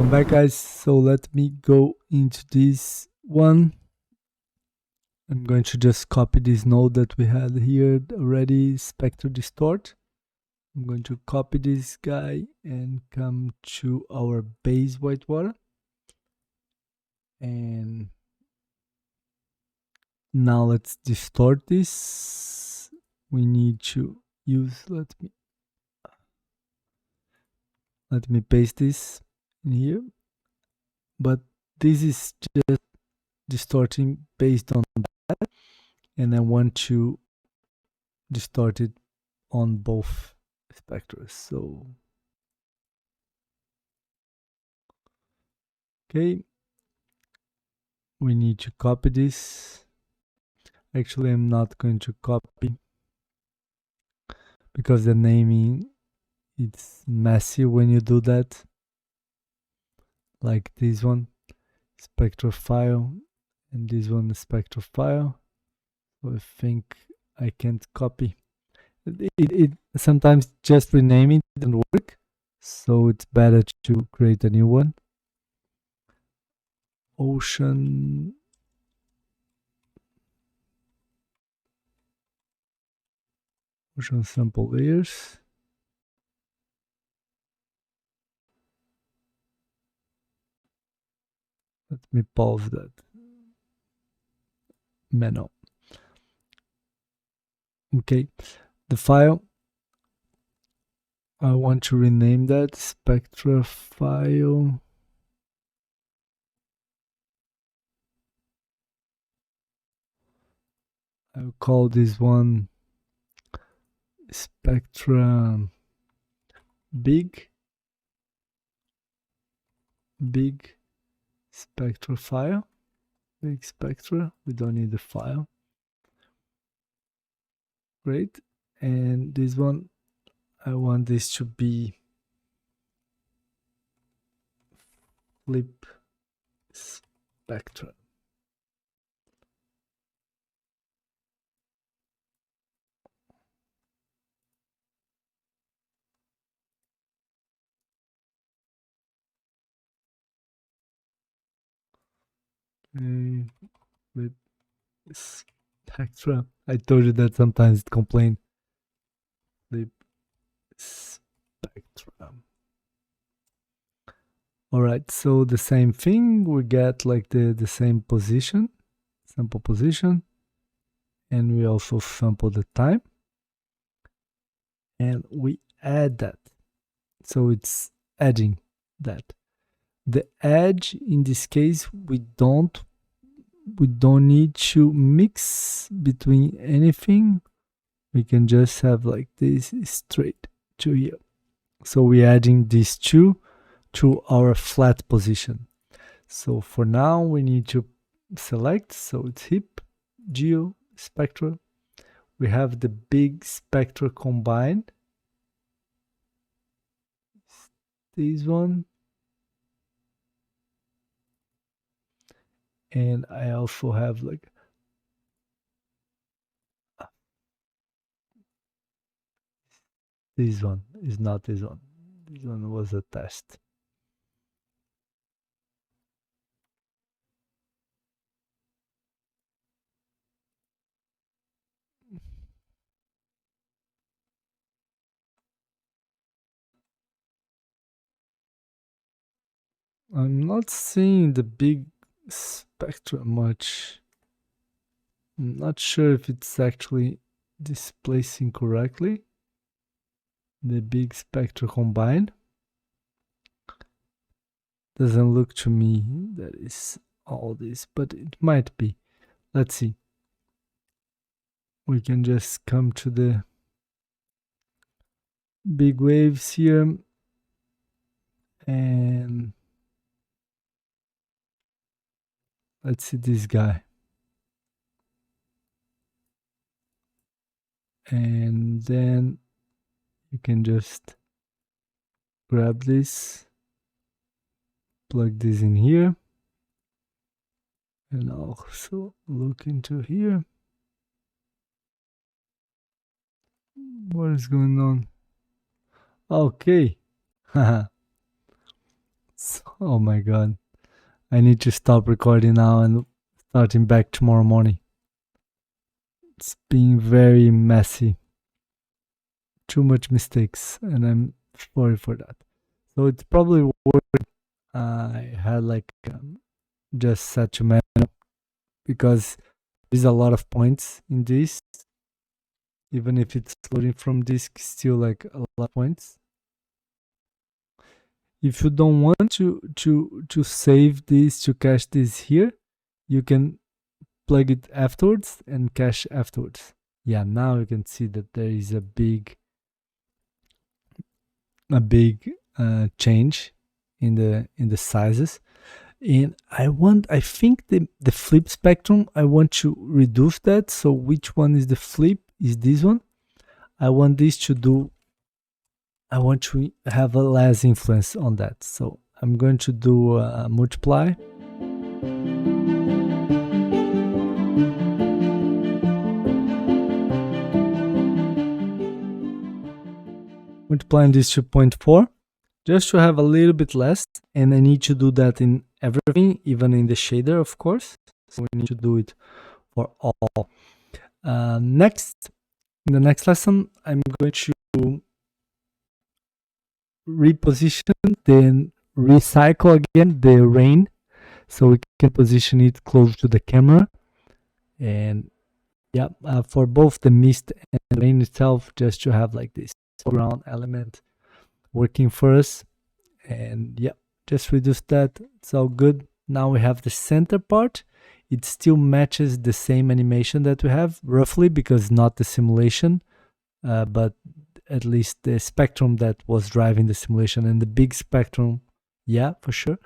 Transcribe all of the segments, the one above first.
Welcome back, guys. So let me go into this one. I'm going to just copy this node that we had here already, Spectre Distort. I'm going to copy this guy and come to our base Whitewater. And now let's distort this. We need to use, let me paste this in here. But this is just distorting based on that, and I want to distort it on both spectra. So okay, we need to copy this. Actually, I'm not going to copy because the naming, it's messy when you do that. Like this one, spectral file, and this one, spectral file. So I think I can't copy. It sometimes just renaming doesn't work, so it's better to create a new one. Ocean sample layers. Let me pause that. Menu. Okay, the file, I want to rename that spectra file. I'll call this one spectra big spectra file. Big spectra, we don't need the file. Great. And this one, I want this to be flip spectra. Flip spectra. I told you that sometimes it complains. Flip spectra. All right, so the same thing, we get like the same position, sample position, and we also sample the time, and we add that. So it's adding that. The edge, in this case, we don't need to mix between anything. We can just have like this straight to here. So we're adding these two to our flat position. So for now, we need to select. So it's hip, geo, spectra. We have the big spectra combined. This one. And I also have like this one is not this one. This one was a test. I'm not seeing the big spectra much. I'm not sure if it's actually displacing correctly. The big spectra combined. Doesn't look to me that is all this, but it might be. Let's see. We can just come to the big waves here and let's see this guy. And then you can just grab this, plug this in here, and also look into here. What is going on? Okay. Oh my god. I need to stop recording now and starting back tomorrow morning. It's being very messy. Too much mistakes, and I'm sorry for that. So it's probably worth I had like just set to manual because there's a lot of points in this. Even if it's loading from disk, still like a lot of points. If you don't want to save this, to cache this here, you can plug it afterwards and cache afterwards. Yeah, now you can see that there is a big change in the sizes. And I think the flip spectrum, I want to reduce that. So which one is the flip? Is this one? I want to have a less influence on that. So I'm going to do multiply. Multiplying this to 0.4 just to have a little bit less, and I need to do that in everything, even in the shader, of course. So we need to do it for all. Next, in the next lesson, I'm going to reposition, then recycle again the rain, so we can position it close to the camera. And yeah, for both the mist and the rain itself, just to have like this ground element working for us. And yeah, just reduce that. It's all good. Now we have the center part. It still matches the same animation that we have roughly, because not the simulation, but at least the spectrum that was driving the simulation, and the big spectrum, yeah, for sure.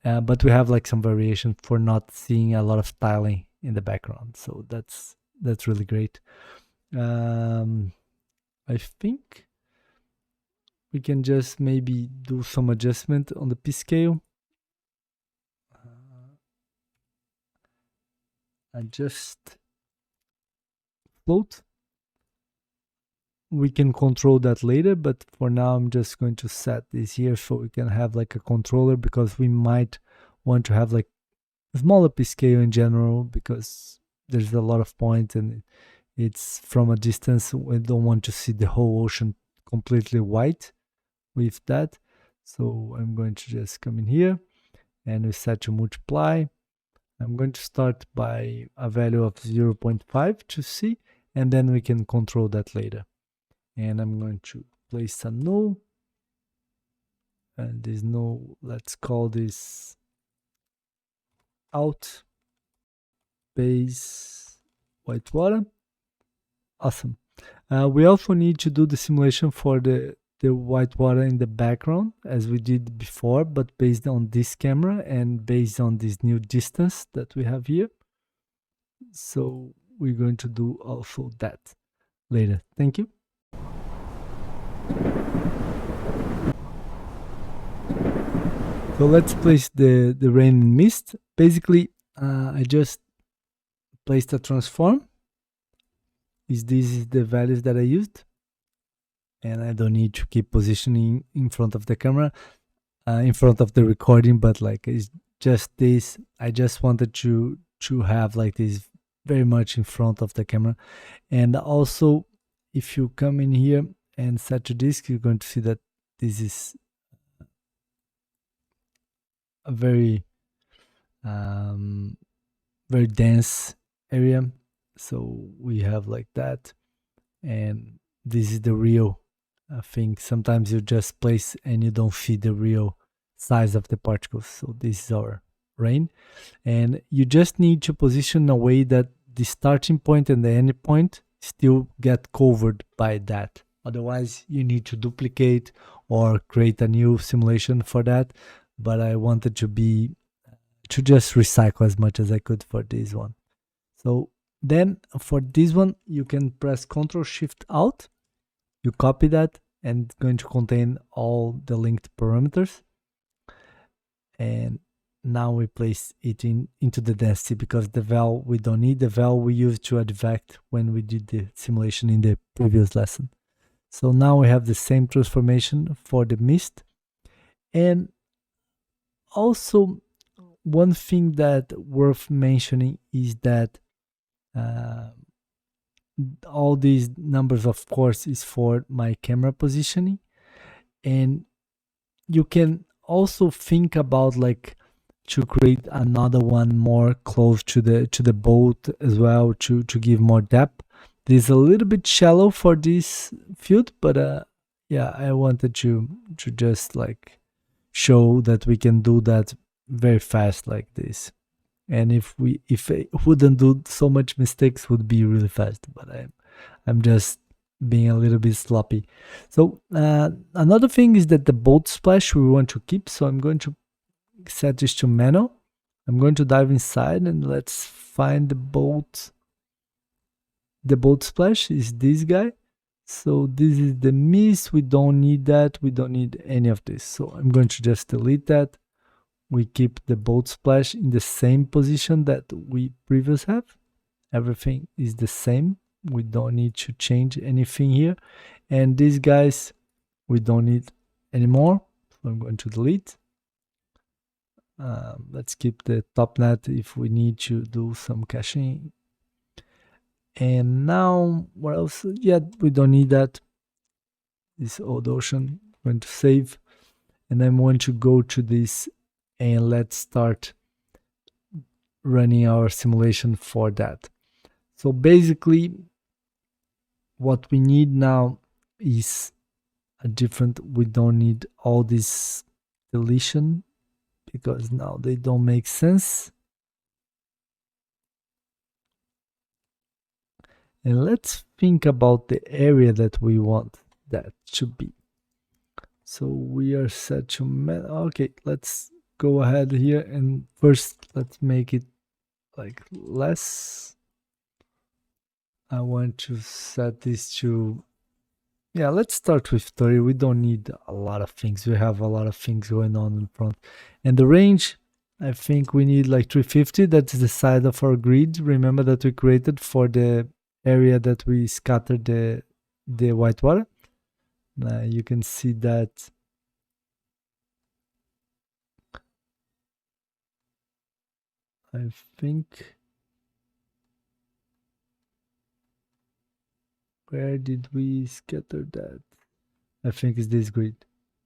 But we have like some variation for not seeing a lot of tiling in the background, so that's really great. I think we can just maybe do some adjustment on the P scale. Adjust float. We can control that later, but for now I'm just going to set this here so we can have like a controller, because we might want to have like a smaller P scale in general, because there's a lot of points and it's from a distance. We don't want to see the whole ocean completely white with that. So I'm going to just come in here and we set to multiply. I'm going to start by a value of 0.5 to see, and then we can control that later. And I'm going to place a null, and this null, let's call this out base whitewater. Awesome. We also need to do the simulation for the whitewater in the background, as we did before, but based on this camera and based on this new distance that we have here. So we're going to do also that later. Thank you. So let's place the rain and mist. Basically, I just placed a transform. This is the values that I used, and I don't need to keep positioning in front of the camera, in front of the recording, but like it's just this. I just wanted to have like this very much in front of the camera. And also, if you come in here and set to disk, you're going to see that this is a very very dense area. So we have like that, and this is the real thing. Sometimes you just place and you don't see the real size of the particles. So this is our rain, and you just need to position a way that the starting point and the end point still get covered by that. Otherwise you need to duplicate or create a new simulation for that. But I wanted to just recycle as much as I could for this one. So then for this one, you can press Ctrl Shift Alt. You copy that, and it's going to contain all the linked parameters. And now we place it into the density, because the val we don't need. The val we used to advect when we did the simulation in the previous lesson. So now we have the same transformation for the mist. And also, one thing that worth mentioning is that uh, all these numbers, of course, is for my camera positioning, and you can also think about like to create another one more close to the boat as well to give more depth. This is a little bit shallow for this field, but yeah, I wanted to just like show that we can do that very fast like this. And if I wouldn't do so much mistakes, would be really fast. But I'm just being a little bit sloppy. So another thing is that the boat splash we want to keep. So I'm going to set this to manual. I'm going to dive inside and let's find the boat. The boat splash is this guy. So this is the mist. We don't need that. We don't need any of this. So I'm going to just delete that. We keep the boat splash in the same position that we previously have. Everything is the same. We don't need to change anything here. And these guys, we don't need anymore. So I'm going to delete. Let's keep the top net if we need to do some caching. And now, what else? Yeah, we don't need that. This old ocean. I'm going to save. And I'm going to go to this and let's start running our simulation for that. So basically, what we need now is a different, we don't need all this deletion because now they don't make sense. And let's think about the area that we want that to be. So we are set to, okay, let's go ahead here and first let's make it like less. I want to set this to, yeah, let's start with 30. We don't need a lot of things. We have a lot of things going on in front. And the range, I think we need like 350. That's the size of our grid. Remember that we created for the area that we scattered the whitewater. You can see that I think, where did we scatter that? I think it's this grid.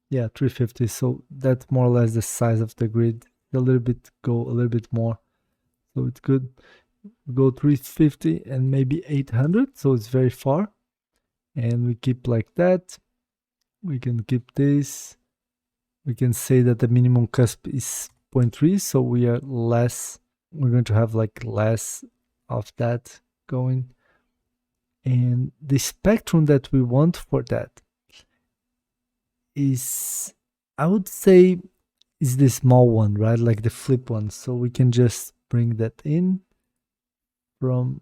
Yeah, 350. So that's more or less the size of the grid. A little bit, go a little bit more. So it's good. Go 350 and maybe 800. So it's very far. And we keep like that. We can keep this. We can say that the minimum cusp is 0.3. So we are less. We're going to have like less of that going. And the spectrum that we want for that is, I would say, is the small one, right? Like the flip one. So we can just bring that in from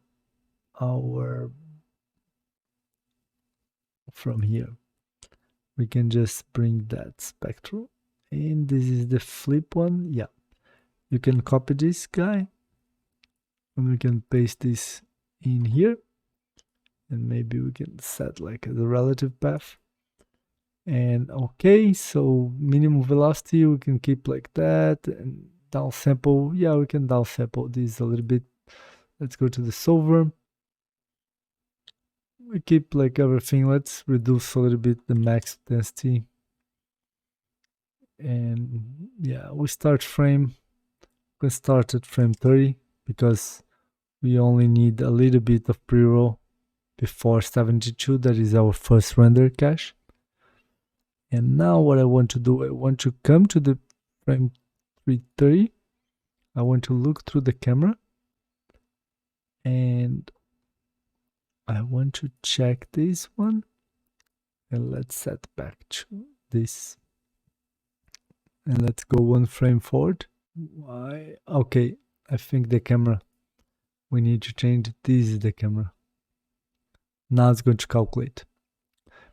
here. We can just bring that spectrum. And this is the flip one. Yeah. You can copy this guy. And we can paste this in here. And maybe we can set like the relative path. And okay, so minimum velocity we can keep like that. And downsample, yeah, we can downsample this a little bit. Let's go to the solver. We keep like everything. Let's reduce a little bit the max density. And yeah, we start frame. We can start at frame 30 because we only need a little bit of pre-roll before 72. That is our first render cache. And now what I want to do, I want to come to the frame 330. I want to look through the camera. And I want to check this one. And let's set back to this. And let's go one frame forward. Why? Okay, I think the camera. We need to change. This is the camera. Now it's going to calculate.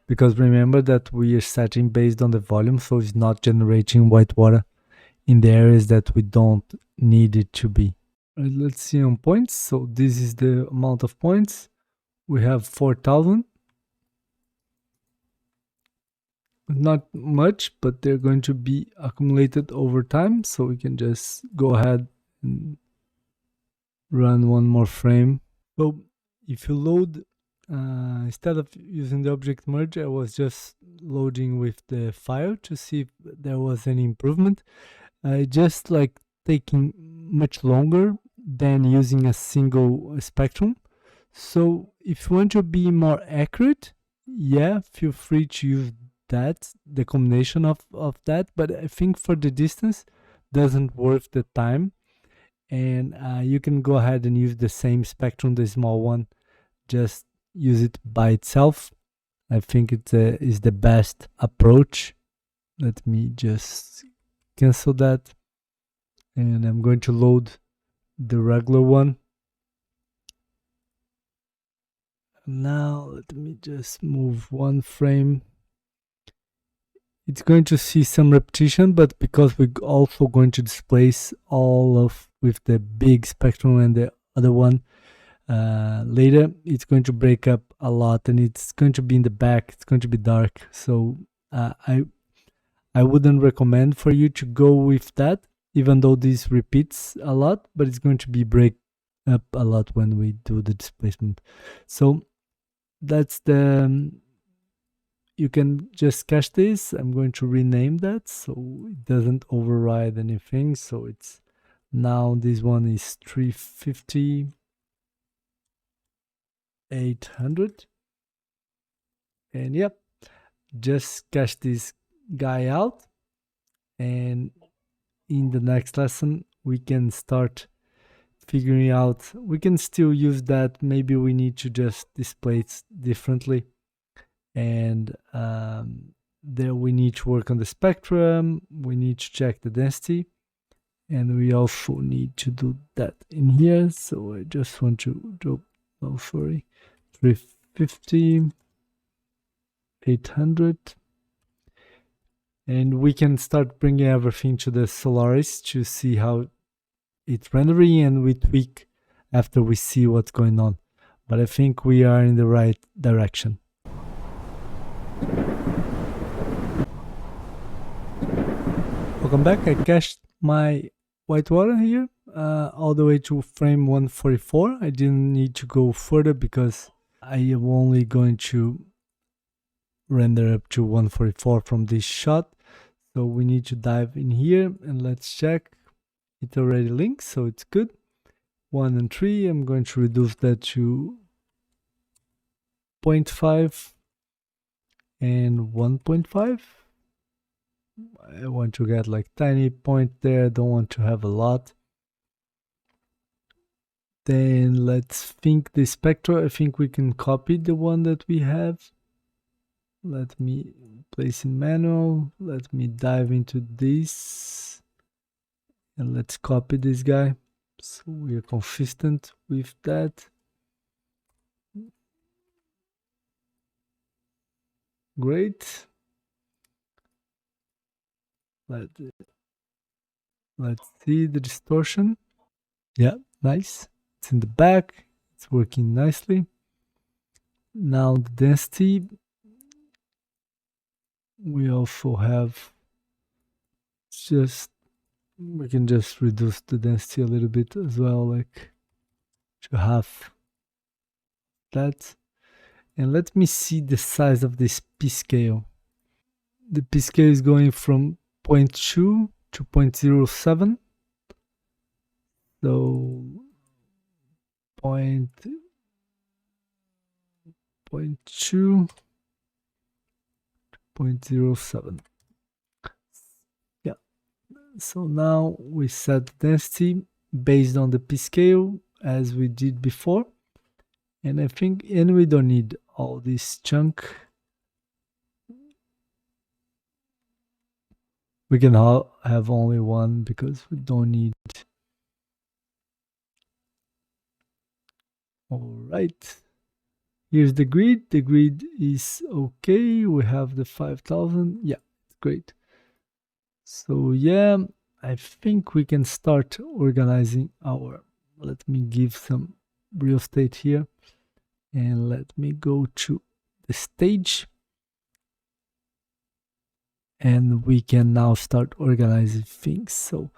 Because remember that we are setting based on the volume, so it's not generating white water in the areas that we don't need it to be. Right, let's see on points. So this is the amount of points. We have 4,000. not much, but they're going to be accumulated over time. So we can just go ahead and run one more frame. So if you load, instead of using the object merge, I was just loading with the file to see if there was any improvement. Just like taking much longer than using a single spectrum. So if you want to be more accurate, yeah, feel free to use that, the combination of that. But I think for the distance, doesn't worth the time. And you can go ahead and use the same spectrum, the small one, just use it by itself. I think it is the best approach. Let me just cancel that. And I'm going to load the regular one. Now let me just move one frame. It's going to see some repetition, but because we're also going to displace all of with the big spectrum and the other one later, it's going to break up a lot, and it's going to be in the back. It's going to be dark, so I wouldn't recommend for you to go with that, even though this repeats a lot, but it's going to be break up a lot when we do the displacement. So that's the you can just cache this. I'm going to rename that so it doesn't override anything. So it's now this one is 350 800, and yep, just cache this guy out, and in the next lesson we can start figuring out. We can still use that. Maybe we need to just display it differently, and there we need to work on the spectrum. We need to check the density, and we also need to do that in here. So I just want to drop, oh sorry, 350 800, and we can start bringing everything to the Solaris to see how it's rendering, and we tweak after we see what's going on. But I think we are in the right direction. Welcome back. I cached my Whitewater here all the way to frame 144. I didn't need to go further because I am only going to render up to 144 from this shot. So we need to dive in here and let's check. It already links, so it's good. 1 and 3, I'm going to reduce that to 0.5 and 1.5. I want to get like tiny point there, don't want to have a lot. Then let's think the spectra. I think we can copy the one that we have. Let me place in manual. Let me dive into this. And let's copy this guy. So we are consistent with that. Great. Let's see the distortion. Yeah, nice. It's in the back. It's working nicely. Now the density. We also have we can just reduce the density a little bit as well, like to half that. And let me see the size of this P scale. The P scale is going from 0.2 to 0.07. So 0.2 0.07. Yeah. So now we set the density based on the P scale as we did before. And I think, and we don't need all this chunk. We can have only one because we don't need. All right. Here's the grid. The grid is okay. We have the 5,000. Yeah, great. So yeah, I think we can start organizing our. Let me give some real estate here, and let me go to the stage. and we can now start organizing things. So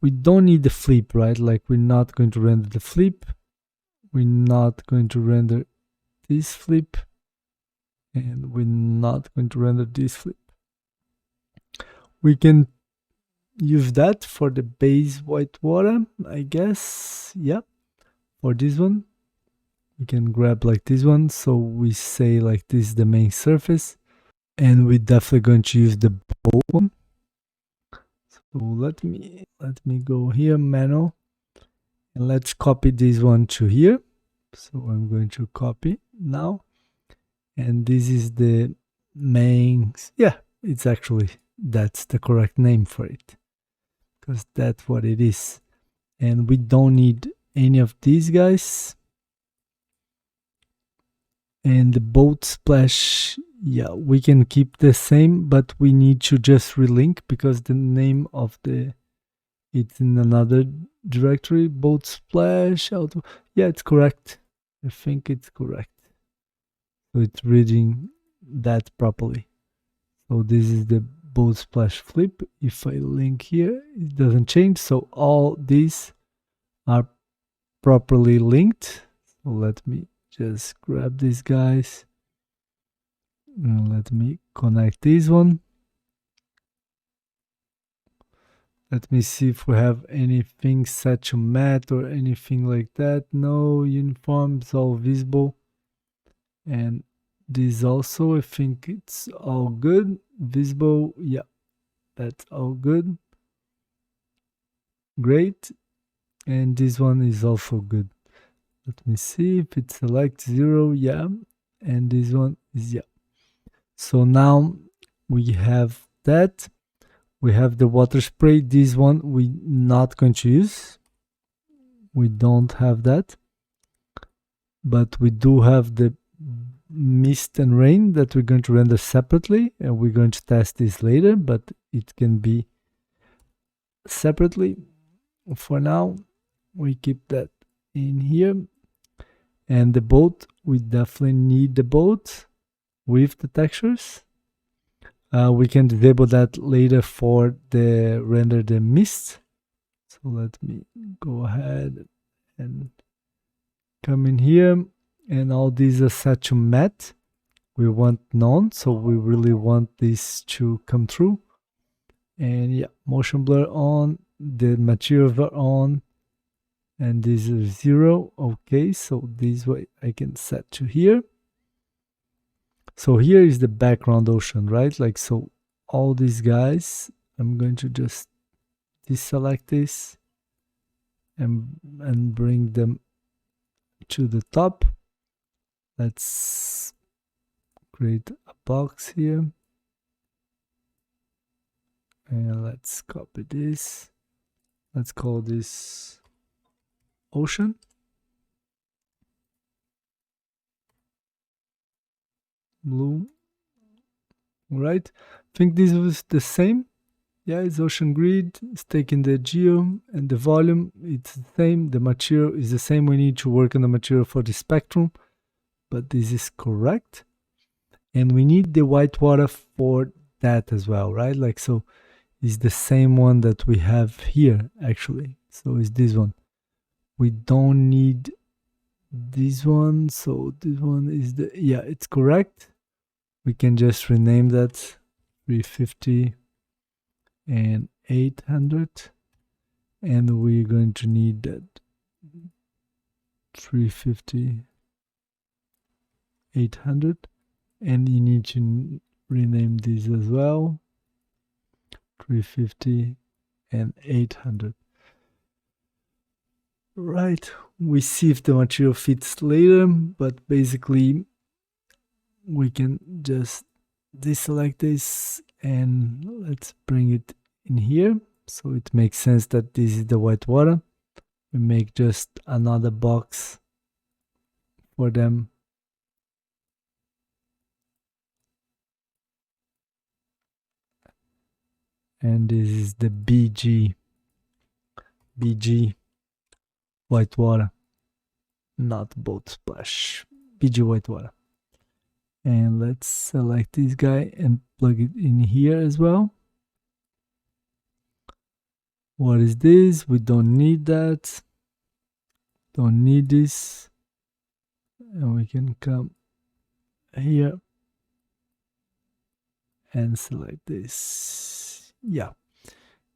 we don't need the flip, right? Like we're not going to render the flip. We're not going to render this flip. And we're not going to render this flip. We can use that for the base Whitewater, I guess. Yeah. For this one, we can grab like this one. So we say like this is the main surface. And we're definitely going to use the bold one. So let me go here, manual, and let's copy this one to here. So I'm going to copy now, and this is the main. Yeah, it's actually that's the correct name for it, because that's what it is. And we don't need any of these guys. And the boat splash, yeah, we can keep the same, but we need to just relink because the name of it's in another directory. Boat splash auto. Yeah, it's correct. I think it's correct. So it's reading that properly. So this is the boat splash flip. If I link here, it doesn't change. So all these are properly linked. So let me just grab these guys. And let me connect this one. Let me see if we have anything set to matte or anything like that. No, uniform, it's all visible. And this also, I think it's all good. Visible, yeah, that's all good. Great. And this one is also good. Let me see if it's select 0, yeah. And this one is, yeah. So now we have that. We have the water spray. This one we're not going to use. We don't have that. But we do have the mist and rain that we're going to render separately. And we're going to test this later, but it can be separately. For now, we keep that in here. And the boat, we definitely need the boat with the textures. We can disable that later for the render the mist. So let me go ahead and come in here, and all these are set to matte. We want none, so we really want this to come through. And yeah, motion blur on, the material blur on, and this is 0. Okay, so this way I can set to here. So here is the background ocean, right? Like, so all these guys, I'm going to just deselect this and bring them to the top. Let's create a box here. And let's copy this. Let's call this ocean. Blue. All right. I think this was the same. Yeah, it's ocean grid. It's taking the geo and the volume. It's the same. The material is the same. We need to work on the material for the spectrum, but this is correct. And we need the Whitewater for that as well, right? Like, so it's the same one that we have here, actually. So it's this one. We don't need this one. So this one is the, yeah, it's correct. We can just rename that 350 and 800. And we're going to need that 350, 800. And you need to rename these as well. 350 and 800. Right, we see if the material fits later, but basically we can just deselect this and let's bring it in here. So it makes sense that this is the Whitewater. We make just another box for them. And this is the BG Whitewater, not boat splash. BG Whitewater. And let's select this guy and plug it in here as well. What is this? We don't need that. Don't need this. And we can come here and select this. Yeah,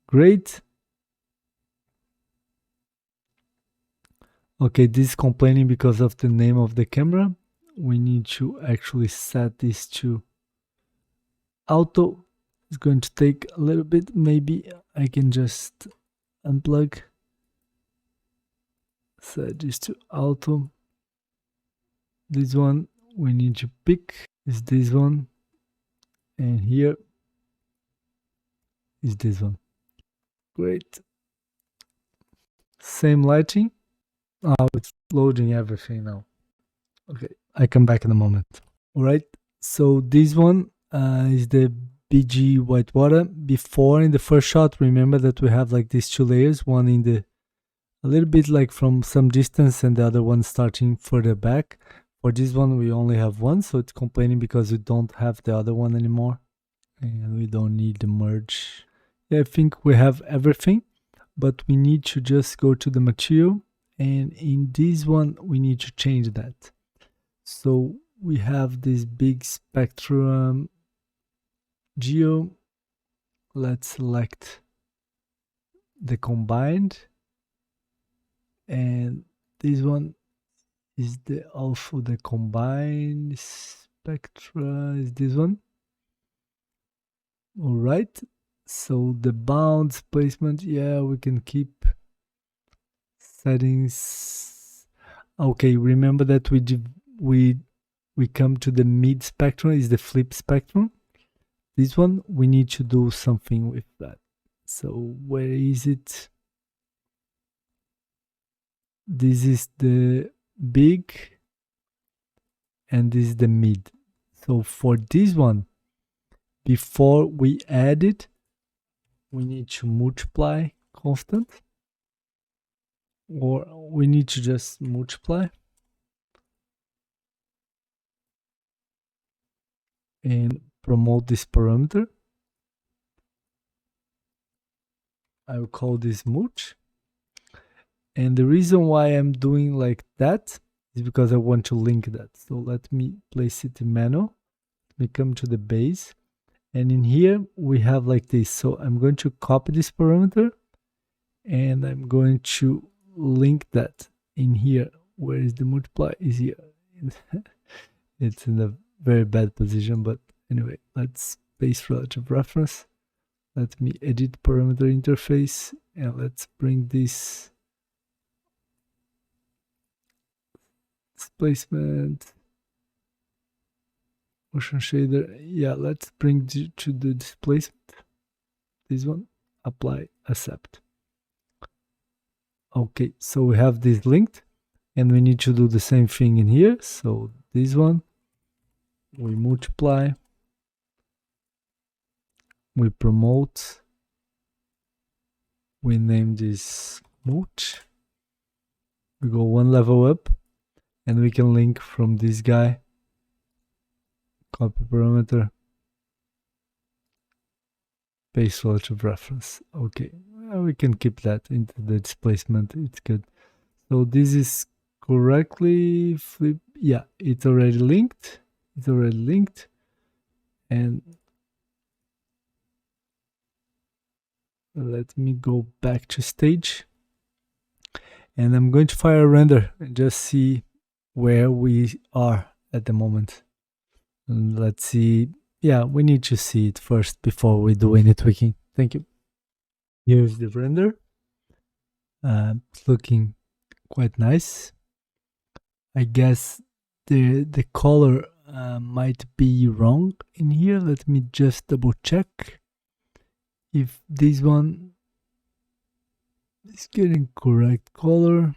great. Okay, this is complaining because of the name of the camera. We need to actually set this to auto. It's going to take a little bit. Maybe I can just unplug. Set this to auto. This one we need to pick is this one. And here is this one. Great. Same lighting. Oh, it's loading everything now. Okay, I come back in a moment. All right, so this one is the BG Whitewater. Before, in the first shot, remember that we have like these two layers, one in the a little bit like from some distance and the other one starting further back. For this one, we only have one, so it's complaining because we don't have the other one anymore. And we don't need the merge. Yeah, I think we have everything, but we need to just go to the material. And in this one, we need to change that. So we have this big spectrum geo. Let's select the combined. And this one is also the combined spectra is this one. All right. So the bounds placement, yeah, we can keep settings. Okay, remember that we come to the mid spectrum is the flip spectrum. This one we need to do something with that. So where is it? This is the big and this is the mid. So for this one, before we add it, we need to multiply constant, or we need to just multiply and promote this parameter. I will call this mulch. And the reason why I'm doing like that is because I want to link that. So let me place it in manual. Let me come to the base. And in here we have like this. So I'm going to copy this parameter and I'm going to link that in here. Where is the multiply? Is here. It's in a very bad position, but anyway, let's paste relative reference. Let me edit parameter interface and let's bring this displacement motion shader. Yeah, let's bring to the displacement. This one, apply, accept. Okay, so we have this linked and we need to do the same thing in here. So this one, we multiply, we promote, we name this mulch, we go one level up and we can link from this guy, copy parameter, paste relative reference. Okay, we can keep that into the displacement, it's good. So this is correctly flip. Yeah, it's already linked. It's already linked. And let me go back to stage. And I'm going to fire a render and just see where we are at the moment. And let's see. Yeah, we need to see it first before we do any tweaking. Thank you. Here's the render. It's looking quite nice. I guess the color might be wrong in here. Let me just double check if this one is getting correct color.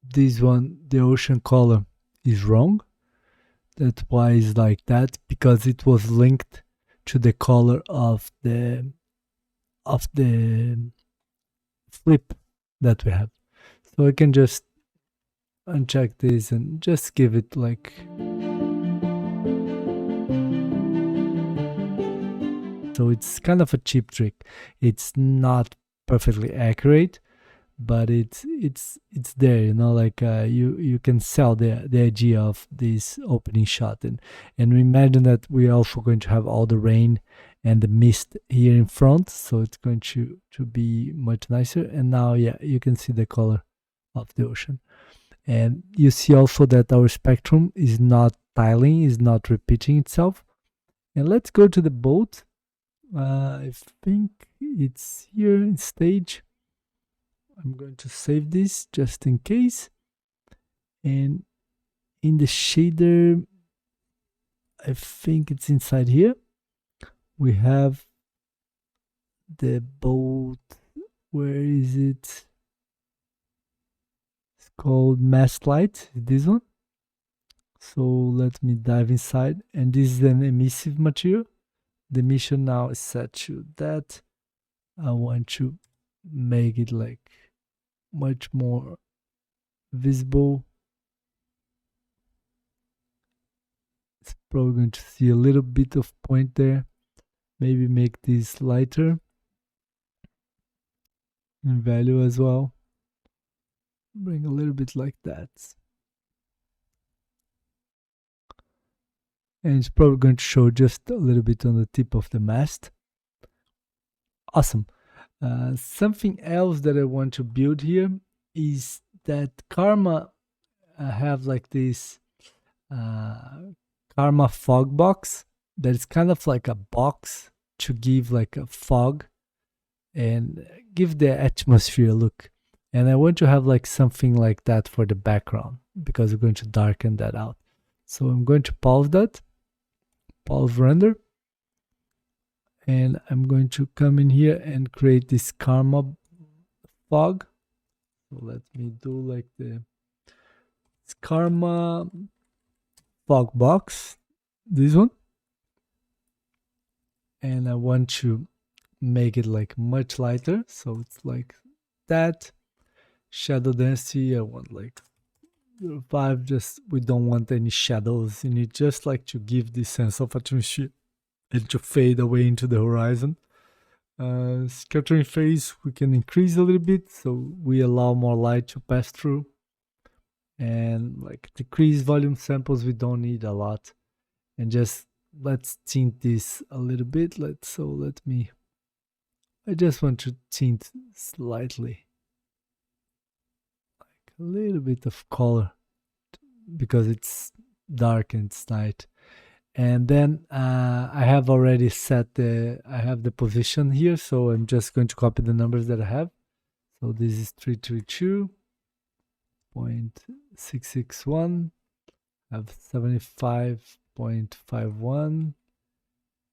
This one, the ocean color, is wrong. That's why it's like that, because it was linked to the color of the flip that we have. So I can just uncheck this and just give it like, so it's kind of a cheap trick. It's not perfectly accurate, but it's there, you know, like you can sell the idea of this opening shot. And we imagine that we're also going to have all the rain and the mist here in front, so it's going to be much nicer. And now, yeah, you can see the color of the ocean, and you see also that our spectrum is not tiling, is not repeating itself. And let's go to the boat. I think it's here in stage. I'm going to save this just in case. And in the shader, I think it's inside here. We have the boat. Where is it? It's called Mast Light. This one. So let me dive inside. And this is an emissive material. The emission now is set to that. I want to make it like much more visible. It's probably going to see a little bit of point there. Maybe make this lighter in value as well. Bring a little bit like that. And it's probably going to show just a little bit on the tip of the mast. Awesome. Something else that I want to build here is that Karma have like this Karma fog box that is kind of like a box to give like a fog and give the atmosphere look. And I want to have like something like that for the background because we're going to darken that out. So I'm going to pause that, pause render, and I'm going to come in here and create this Karma fog. So let me do like the Karma fog box, this one. And I want to make it like much lighter, so it's like that. Shadow density, I want like 5. Just, we don't want any shadows in it, just like to give this sense of atmosphere and to fade away into the horizon. Scattering phase we can increase a little bit, so we allow more light to pass through. And like decrease volume samples, we don't need a lot. And just let's tint this a little bit. I just want to tint slightly, like a little bit of color, because it's dark and it's night. And then I have already set I have the position here, so I'm just going to copy the numbers that I have. So this is 332.661, I have 75.51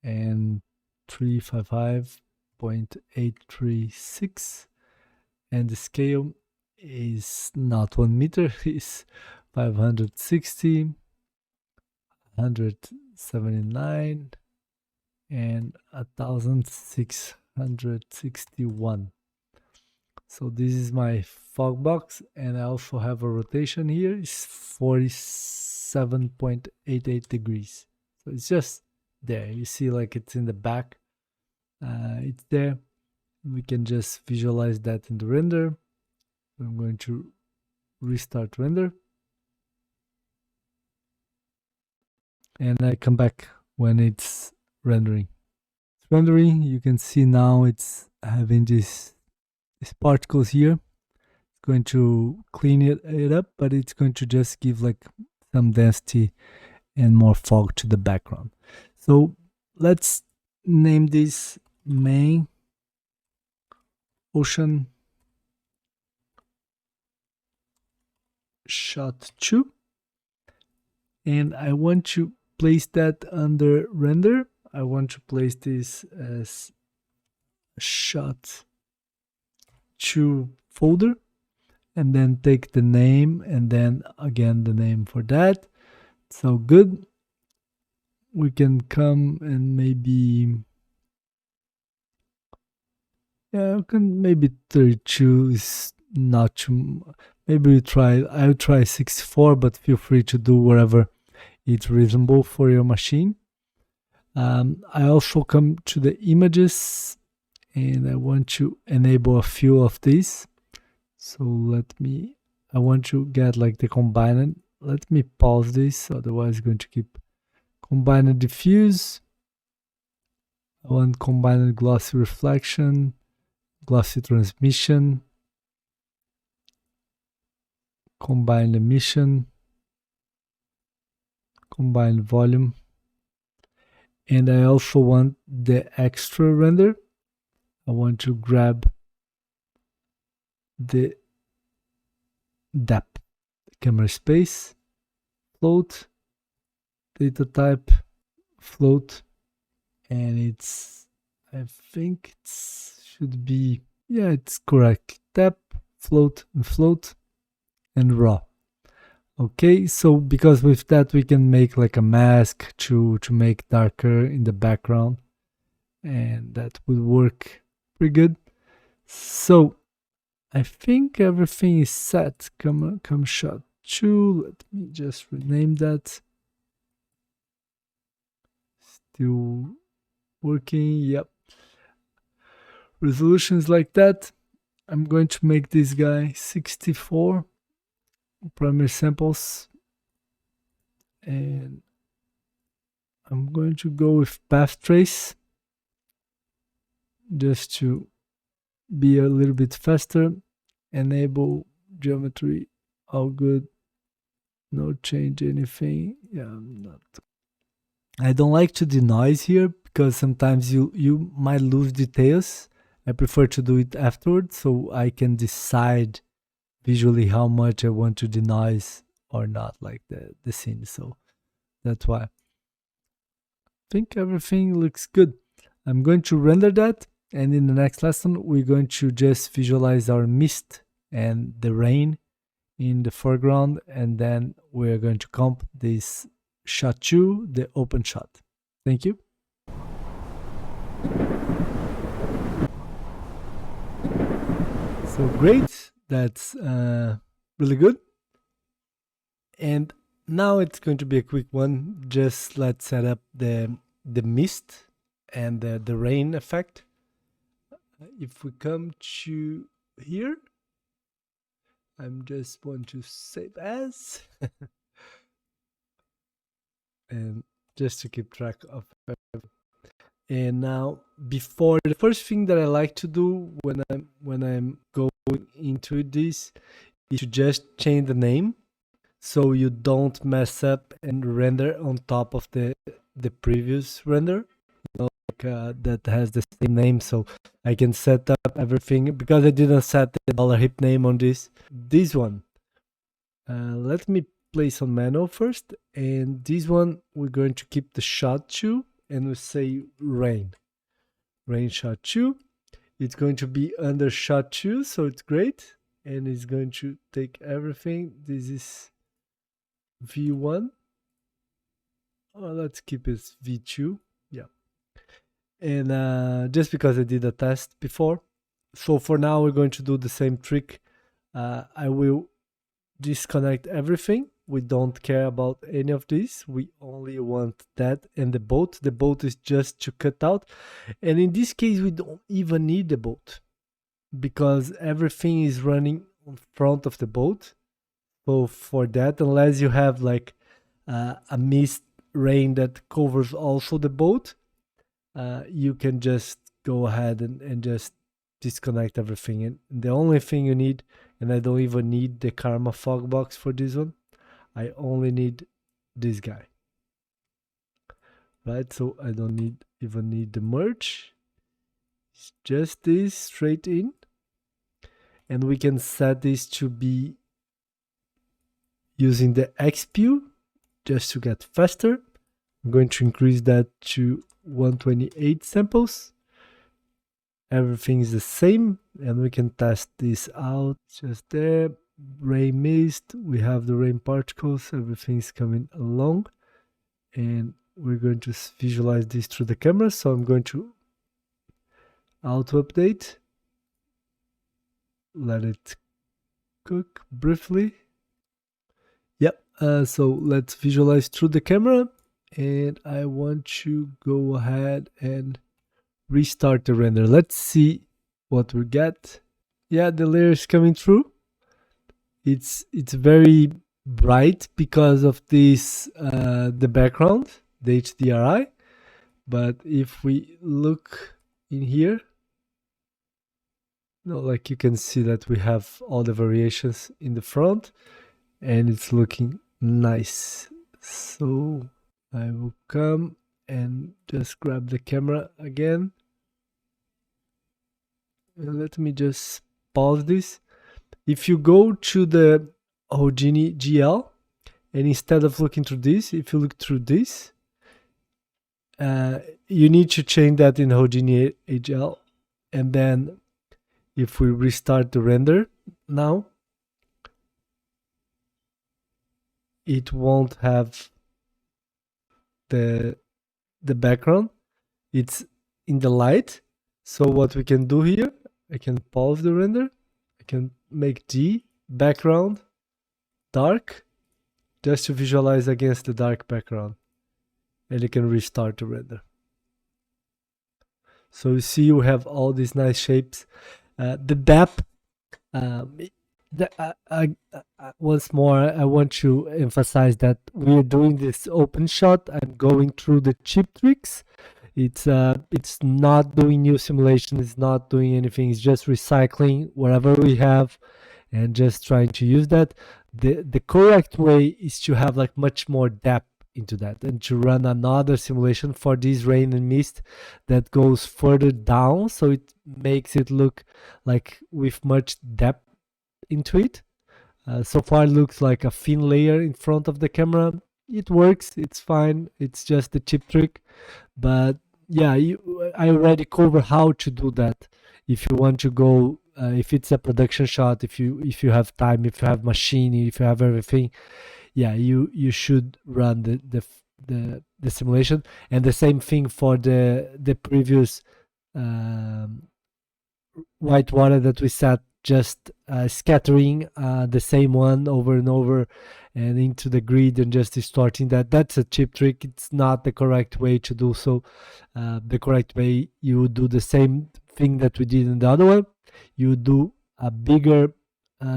and 355.836, and the scale is not 1 meter, it's 560, 179, and 1661. So this is my fog box, and I also have a rotation here. It's 47.88 degrees. So it's just there. You see, like it's in the back. It's there. We can just visualize that in the render. I'm going to restart render. And I come back when it's rendering. It's rendering, you can see now it's having these particles here. It's going to clean it up, but it's going to just give like some density and more fog to the background. So let's name this main ocean shot 2. And I want to place that under render. I want to place this as shot 2 folder, and then take the name and then again the name for that. So good. We can come and maybe, yeah, we can maybe 32 is not too, Maybe I'll try 64, but feel free to do whatever is reasonable for your machine. I also come to the images, and I want to enable a few of these. So I want to get like the combined. Let me pause this, otherwise it's going to keep combined diffuse. I want combined glossy reflection, glossy transmission, combined emission, combined volume. And I also want the extra render. I want to grab the depth, camera space, float, data type, float, and I think it should be, yeah, it's correct. Depth, float, and raw. Okay, so because with that we can make like a mask to make darker in the background, and that would work pretty good. So I think everything is set. Come shot 2. Let me just rename that. Still working. Yep. Resolutions like that. I'm going to make this guy 64 primary samples, and I'm going to go with path trace just to be a little bit faster. Enable geometry, all good, no change anything. Yeah, I don't like to denoise here because sometimes you might lose details. I prefer to do it afterwards so I can decide visually how much I want to denoise or not, like the scene. So that's why I think everything looks good. I'm going to render that, and in the next lesson we're going to just visualize our mist and the rain in the foreground, and then we're going to comp this shot 2, the open shot. Thank you. So great, that's really good. And now it's going to be a quick one. Just let's set up the mist and the rain effect. If we come to here, I'm just want to save as and just to keep track of everything. And now, before, the first thing that I like to do when I'm going into this is to just change the name so you don't mess up and render on top of the previous render, that has the same name. So I can set up everything because I didn't set the $hip name on this one. Let me place on manual first, and this one we're going to keep the shot 2, and we say rain shot 2. It's going to be under shot 2, so it's great, and it's going to take everything. This is V1. Let's keep it V2. Yeah. And just because I did a test before, so for now we're going to do the same trick. I will disconnect everything. We don't care about any of this. We only want that and the boat. The boat is just to cut out, and in this case we don't even need the boat because everything is running in front of the boat. So for that, unless you have like a mist rain that covers also the boat, you can just go ahead and just disconnect everything. And the only thing you need, and I don't even need the Karma fog box for this one, I only need this guy, right? So I don't even need the merge. It's just this straight in, and we can set this to be using the XPU just to get faster. I'm going to increase that to 128 samples. Everything is the same, and we can test this out just there. Rain mist, we have the rain particles, everything's coming along, and we're going to visualize this through the camera. So I'm going to auto update, let it cook briefly. Yep, so let's visualize through the camera, and I want to go ahead and restart the render. Let's see what we get. Yeah, the layer is coming through. It's very bright because of this the background, the HDRI. But if we look in here, like you can see that we have all the variations in the front, and it's looking nice. So I will come and just grab the camera again. And let me just pause this. If you go to the Houdini GL, and instead of looking through this, if you look through this, you need to change that in Houdini HL. And then if we restart the render now, it won't have the background. It's in the light. So what we can do here, I can pause the render. I can make the background dark just to visualize against the dark background. And you can restart the render. So you see we have all these nice shapes. The depth, once more, I want to emphasize that we're doing this open shot. I'm going through the chip tricks. It's not doing new simulation. It's not doing anything. It's just recycling whatever we have and just trying to use that. The correct way is to have like much more depth into that and to run another simulation for this rain and mist that goes further down, so it makes it look like with much depth into it. So far it looks like a thin layer in front of the camera. It works, it's fine, it's just a cheap trick. But yeah, I already covered how to do that. If you want to go, if it's a production shot, if you have time, if you have machine, if you have everything, yeah, you should run the simulation. And the same thing for the previous Whitewater that we set, just scattering the same one over and over and into the grid and just distorting that. That's a cheap trick. It's not the correct way to do so. The correct way, you would do the same thing that we did in the other one. You would do a bigger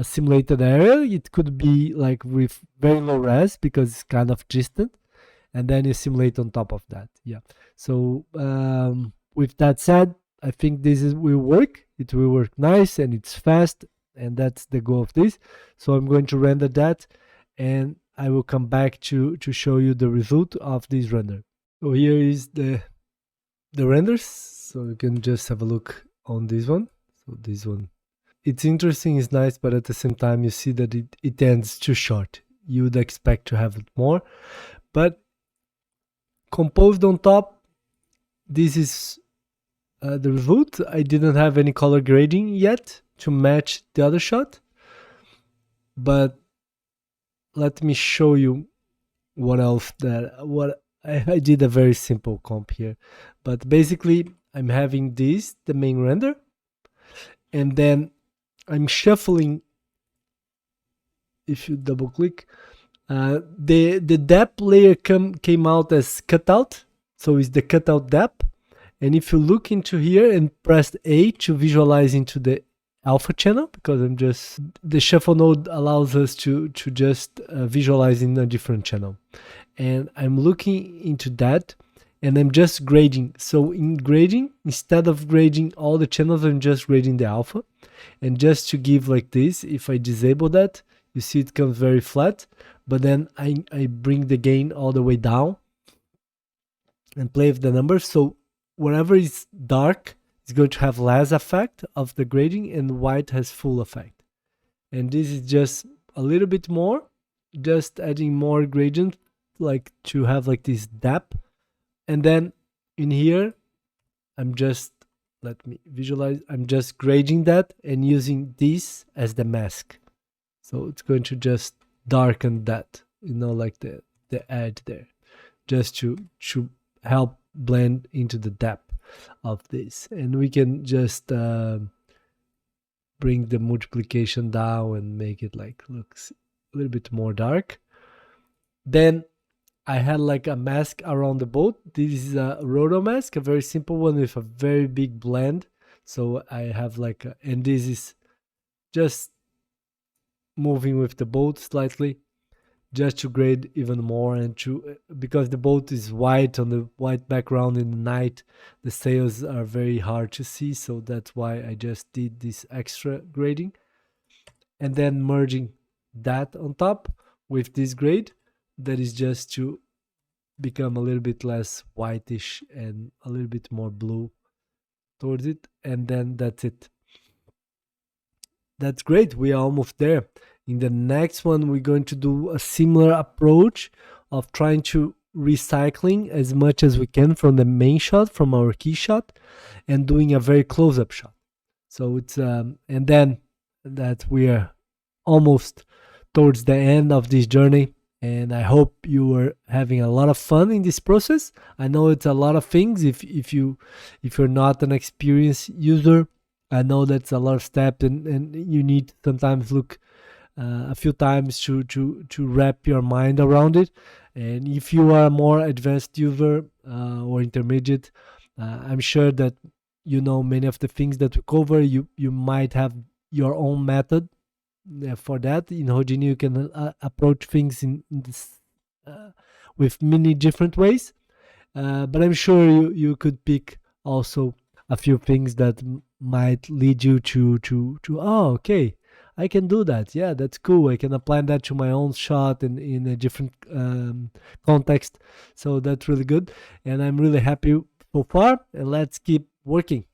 simulated area. It could be like with very low res because it's kind of distant, and then you simulate on top of that. Yeah. So with that said, I think this will work. It will work nice and it's fast, and that's the goal of this. So I'm going to render that, and I will come back to show you the result of this render. So here is the renders. So you can just have a look on this one. So this one, it's interesting, it's nice, but at the same time you see that it ends too short. You would expect to have it more, but composed on top, this is the result. I didn't have any color grading yet to match the other shot, but let me show you what else what I did a very simple comp here. But basically I'm having this, the main render, and then I'm shuffling. If you double click, the depth layer came out as cutout, so it's the cutout depth. And if you look into here and press A to visualize into the alpha channel, because the shuffle node allows us to just visualize in a different channel. And I'm looking into that, and I'm just grading. So in grading, instead of grading all the channels, I'm just grading the alpha. And just to give like this, if I disable that, you see it comes very flat, but then I bring the gain all the way down and play with the numbers. So whatever is dark is going to have less effect of the grading, and white has full effect. And this is just a little bit more, just adding more gradient, like to have like this depth. And then in here, let me visualize, I'm just grading that and using this as the mask. So it's going to just darken that, like the edge there, just to help blend into the depth of this. And we can just bring the multiplication down and make it like looks a little bit more dark. Then I had like a mask around the boat. This is a roto mask, a very simple one with a very big blend. So I have like, and this is just moving with the boat slightly, just to grade even more, and to, because the boat is white on the white background in the night, the sails are very hard to see. So that's why I just did this extra grading, and then merging that on top with this grade that is just to become a little bit less whitish and a little bit more blue towards it, and then that's it. That's great. We are almost there. In the next one, we're going to do a similar approach of trying to recycling as much as we can from the main shot, from our key shot, and doing a very close-up shot. So it's and then that we are almost towards the end of this journey, and I hope you are having a lot of fun in this process. I know it's a lot of things. If you're not an experienced user, I know that's a lot of steps, and you need to sometimes look a few times to wrap your mind around it. And if you are a more advanced user or intermediate, I'm sure that you know many of the things that we cover. You might have your own method for that. In Houdini, you can approach things in this with many different ways. But I'm sure you could pick also a few things that might lead you to oh, okay, I can do that. Yeah, that's cool. I can apply that to my own shot in a different context. So that's really good, and I'm really happy so far. And let's keep working.